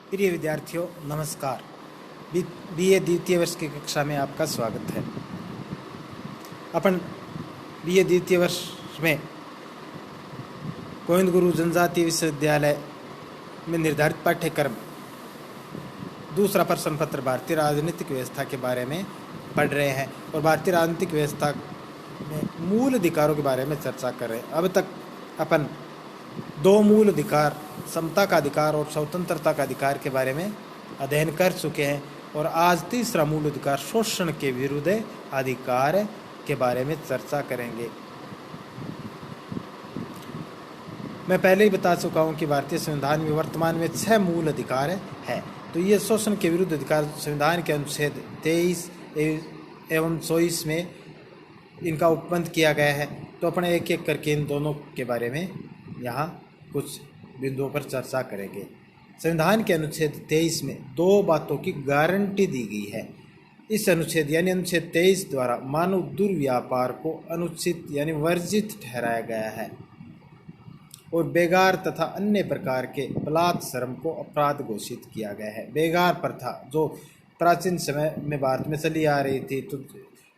प्रिय विद्यार्थियों नमस्कार। बीए द्वितीय वर्ष की कक्षा में आपका स्वागत है। अपन बीए द्वितीय वर्ष में गोविंद गुरु जनजातीय विश्वविद्यालय में निर्धारित पाठ्यक्रम दूसरा प्रश्न पत्र भारतीय राजनीतिक व्यवस्था के बारे में पढ़ रहे हैं और भारतीय राजनीतिक व्यवस्था में मूल अधिकारों के बारे में चर्चा कर रहे हैं। अब तक अपन दो मूल अधिकार, समता का अधिकार और स्वतंत्रता का अधिकार के बारे में अध्ययन कर चुके हैं और आज तीसरा मूल अधिकार शोषण के विरुद्ध अधिकार के बारे में चर्चा करेंगे। मैं पहले ही बता चुका हूं कि भारतीय संविधान में वर्तमान में 6 मूल अधिकार है। तो ये शोषण के विरुद्ध अधिकार संविधान के अनुच्छेद 23 एवं 24 में इनका उपबंध किया गया है। तो अपन एक एक करके इन दोनों के बारे में यहाँ कुछ बिंदुओं पर चर्चा करेंगे। संविधान के अनुच्छेद 23 में 2 बातों की गारंटी दी गई है। इस अनुच्छेद यानी अनुच्छेद 23 द्वारा मानव दुर्व्यापार को अनुचित यानी वर्जित ठहराया गया है और बेगार तथा अन्य प्रकार के बलात् श्रम को अपराध घोषित किया गया है। बेगार प्रथा जो प्राचीन समय में भारत में चली आ रही थी, तो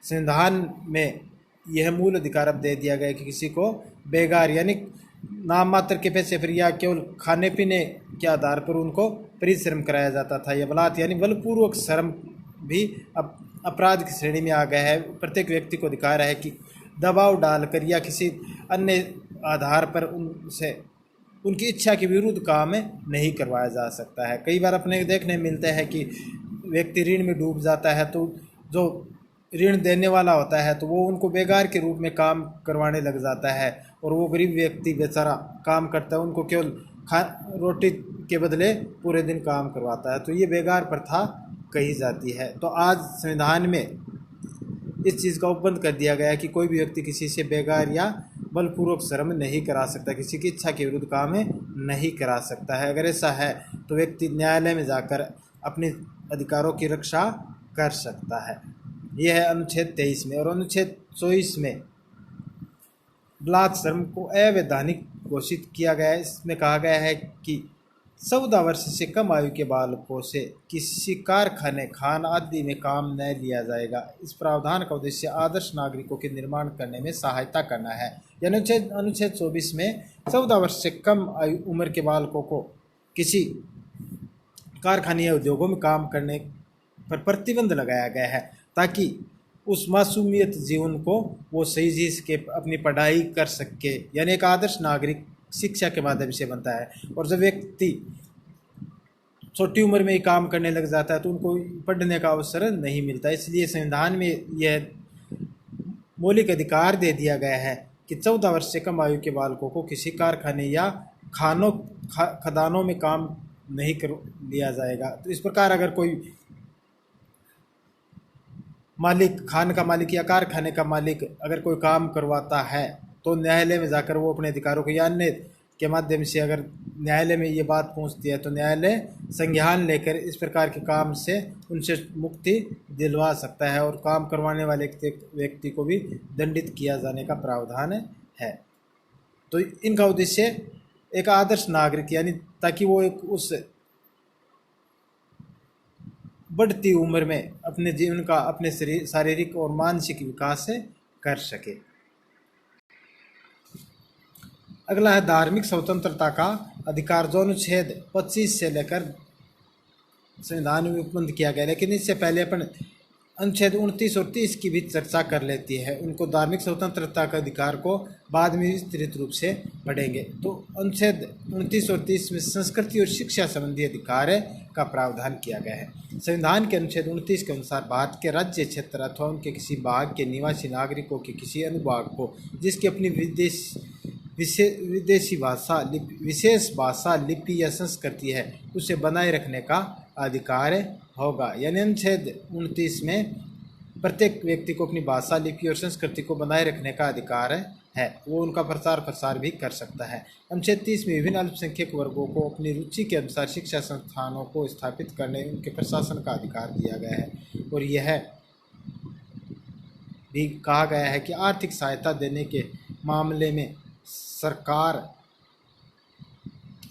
संविधान में यह मूल अधिकार अब दे दिया गया कि किसी को बेगार यानी नाम मात्र के पैसे पर या केवल खाने पीने के आधार पर उनको परिश्रम कराया जाता था। यह बलात् यानी बलपूर्वक श्रम भी अब अपराध की श्रेणी में आ गया है। प्रत्येक व्यक्ति को अधिकार है कि दबाव डालकर या किसी अन्य आधार पर उनसे उनकी इच्छा के विरुद्ध काम नहीं करवाया जा सकता है। कई बार अपने देखने मिलता है कि व्यक्ति ऋण में डूब जाता है, तो जो ऋण देने वाला होता है तो वो उनको बेगार के रूप में काम करवाने लग जाता है और वो गरीब व्यक्ति बेचारा काम करता है, उनको केवल रोटी के बदले पूरे दिन काम करवाता है। तो ये बेगार प्रथा कही जाती है। तो आज संविधान में इस चीज़ का उपबंध कर दिया गया है कि कोई भी व्यक्ति किसी से बेगार या बलपूर्वक श्रम नहीं करा सकता, किसी की इच्छा के विरुद्ध काम नहीं करा सकता है। अगर ऐसा है तो व्यक्ति न्यायालय में जाकर अपने अधिकारों की रक्षा कर सकता है। यह है अनुच्छेद 23 में। और अनुच्छेद 24 में बलात् श्रम को अवैधानिक घोषित किया गया है। इसमें कहा गया है कि 14 वर्ष से कम आयु के बालकों से किसी कारखाने, खान आदि में काम न लिया जाएगा। इस प्रावधान का उद्देश्य आदर्श नागरिकों के निर्माण करने में सहायता करना है। अनुच्छेद 24 में 14 वर्ष से कम आयु उम्र के बालकों को किसी कारखाने या उद्योगों में काम करने पर प्रतिबंध लगाया गया है ताकि उस मासूमियत जीवन को वो सही जी के अपनी पढ़ाई कर सके। यानी एक आदर्श नागरिक शिक्षा के माध्यम से बनता है। और जब व्यक्ति छोटी उम्र में ही काम करने लग जाता है तो उनको पढ़ने का अवसर नहीं मिलता। इसलिए संविधान में यह मौलिक अधिकार दे दिया गया है कि 14 वर्ष से कम आयु के बालकों को किसी कारखाने या खदानों में काम नहीं कर लिया जाएगा। तो इस प्रकार अगर कोई मालिक, खान का मालिक या कारखाने का मालिक अगर कोई काम करवाता है तो न्यायालय में जाकर वो अपने अधिकारों को या अन्य के माध्यम से अगर न्यायालय में ये बात पहुंचती है तो न्यायालय संज्ञान लेकर इस प्रकार के काम से उनसे मुक्ति दिलवा सकता है और काम करवाने वाले व्यक्ति को भी दंडित किया जाने का प्रावधान है। तो इनका उद्देश्य एक आदर्श नागरिक यानी ताकि वो एक उस बढ़ती उम्र में अपने जीवन का, अपने शारीरिक और मानसिक विकास कर सके। अगला है धार्मिक स्वतंत्रता का अधिकार, जो अनुच्छेद 25 से लेकर संविधान में उपबंध किया गया। लेकिन इससे पहले अपन अनुच्छेद 29 और 30 की भी चर्चा कर लेती है। उनको धार्मिक स्वतंत्रता का अधिकार को बाद में विस्तृत रूप से पढ़ेंगे। तो अनुच्छेद 29 और 30 में संस्कृति और शिक्षा संबंधी अधिकार का प्रावधान किया गया है। संविधान के अनुच्छेद 29 के अनुसार भारत के राज्य क्षेत्र अथवा उनके किसी भाग के निवासी नागरिकों के किसी अनुभाग को जिसकी अपनी विदेशी भाषा, विशेष भाषा, लिपि या संस्कृति है उसे बनाए रखने का अधिकार होगा। यानी अनुच्छेद 29 में प्रत्येक व्यक्ति को अपनी भाषा, लिपि और संस्कृति को बनाए रखने का अधिकार है, वो उनका प्रचार प्रसार भी कर सकता है। अनुच्छेद 30 में विभिन्न अल्पसंख्यक वर्गों को अपनी रुचि के अनुसार शिक्षा संस्थानों को स्थापित करने, उनके प्रशासन का अधिकार दिया गया है। और यह भी कहा गया है कि आर्थिक सहायता देने के मामले में सरकार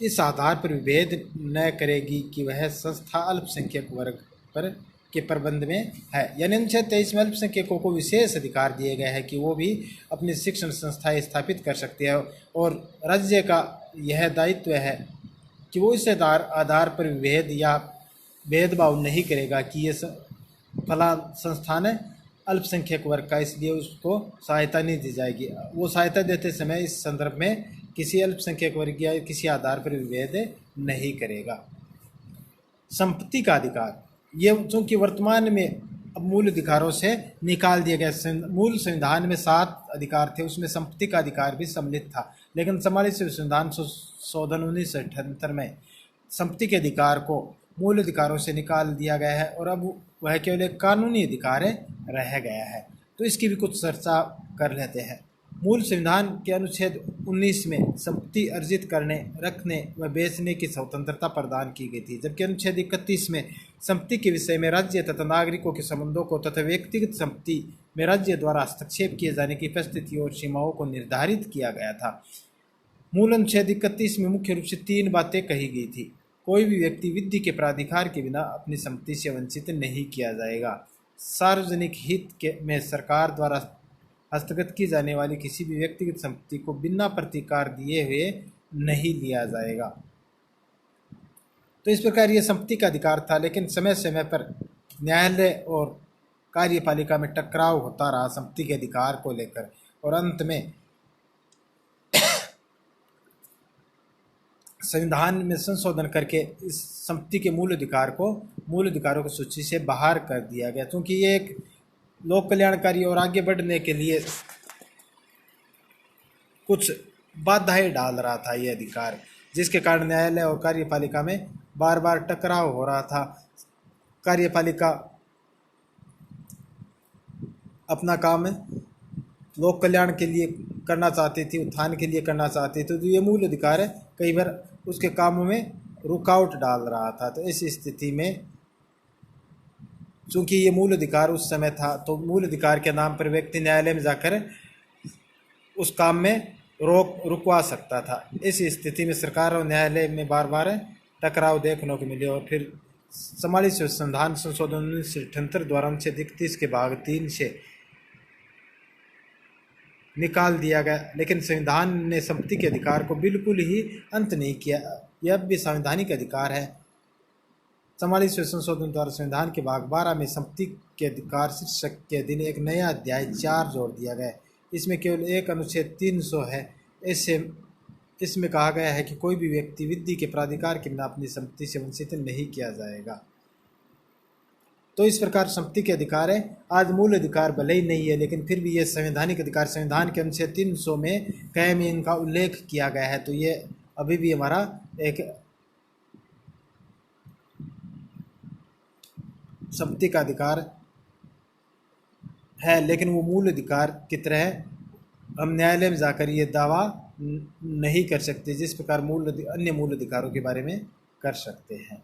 इस आधार पर विभेद न करेगी कि वह संस्था अल्पसंख्यक वर्ग पर के प्रबंध में है। यानी अनुच्छेद 23 में अल्पसंख्यकों को विशेष अधिकार दिए गए हैं कि वो भी अपनी शिक्षण संस्थाएं स्थापित कर सकते हैं और राज्य का यह दायित्व है कि वो इस आधार पर विभेद या भेदभाव नहीं करेगा कि ये फला संस्थान है अल्पसंख्यक वर्ग का, इसलिए उसको सहायता नहीं दी जाएगी। वो सहायता देते समय इस संदर्भ में किसी अल्पसंख्यक वर्ग या किसी आधार पर विभेद नहीं करेगा। संपत्ति का अधिकार, ये चूंकि वर्तमान में अब मूल अधिकारों से निकाल दिए गए। मूल संविधान में 7 अधिकार थे, उसमें संपत्ति का अधिकार भी सम्मिलित था, लेकिन 44वें संविधान संशोधन 1978 में संपत्ति के अधिकार को मूल अधिकारों से निकाल दिया गया है और अब वह केवल एक कानूनी अधिकार रह गया है। तो इसकी भी कुछ चर्चा कर लेते हैं। मूल संविधान के अनुच्छेद 19 में संपत्ति अर्जित करने, रखने व बेचने की स्वतंत्रता प्रदान की गई थी, जबकि अनुच्छेद 31 में संपत्ति के विषय में राज्य तथा नागरिकों के संबंधों को तथा व्यक्तिगत संपत्ति में राज्य द्वारा हस्तक्षेप किए जाने की परिस्थिति और सीमाओं को निर्धारित किया गया था। मूल अनुच्छेद 31 में मुख्य रूप से 3 बातें कही गई थी। कोई भी व्यक्ति विधि के प्राधिकार के बिना अपनी संपत्ति से वंचित नहीं किया जाएगा। सार्वजनिक हित के में सरकार द्वारा हस्तगत की जाने वाली किसी भी व्यक्तिगत संपत्ति को बिना प्रतिकार दिए हुए नहीं लिया जाएगा। तो इस प्रकार यह संपत्ति का अधिकार था, लेकिन समय समय पर न्यायालय और कार्यपालिका में टकराव होता रहा संपत्ति के अधिकार को लेकर, और अंत में संविधान में संशोधन करके इस संपत्ति के मूल अधिकारों की सूची से बाहर कर दिया गया, क्योंकि ये एक लोक कल्याणकारी और आगे बढ़ने के लिए कुछ बाधाएं डाल रहा था ये अधिकार, जिसके कारण न्यायालय और कार्यपालिका में बार बार टकराव हो रहा था। कार्यपालिका अपना काम लोक कल्याण के लिए करना चाहती थी, उत्थान के लिए करना चाहती थी, तो ये मूल अधिकार है कई बार उसके कामों में रुकावट डाल रहा था। तो इस स्थिति में चूंकि ये मूल अधिकार उस समय था, तो मूल अधिकार के नाम पर व्यक्ति न्यायालय में जाकर उस काम में रुकवा सकता था। इस स्थिति में सरकार और न्यायालय में बार बार टकराव देखने को मिले और फिर 44वें संविधान संशोधन 1978 द्वारा अनुच्छेद 31 के भाग 3 से निकाल दिया गया। लेकिन संविधान ने संपत्ति के अधिकार को बिल्कुल ही अंत नहीं किया, यह भी संवैधानिक अधिकार है। 44वें संशोधन द्वारा संविधान के भाग 12 में संपत्ति के अधिकार शीर्षक के अधीन एक नया अध्याय 4 जोड़ दिया गया। इसमें केवल एक अनुच्छेद 300 है। इसमें कहा गया है कि कोई भी व्यक्ति विधि के प्राधिकार के बिना अपनी संपत्ति से वंचित नहीं किया जाएगा। तो इस प्रकार संपत्ति के अधिकार है। आज मूल अधिकार भले ही नहीं है, लेकिन फिर भी ये संवैधानिक अधिकार संविधान के अनुच्छेद 300 में कई में इनका उल्लेख किया गया है। तो ये अभी भी हमारा एक संपत्ति का अधिकार है, लेकिन वो मूल अधिकार की तरह हम न्यायालय में जाकर ये दावा नहीं कर सकते जिस प्रकार अन्य मूल अधिकारों के बारे में कर सकते हैं।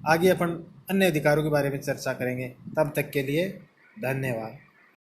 आगे अपन अन्य अधिकारों के बारे में चर्चा करेंगे। तब तक के लिए धन्यवाद।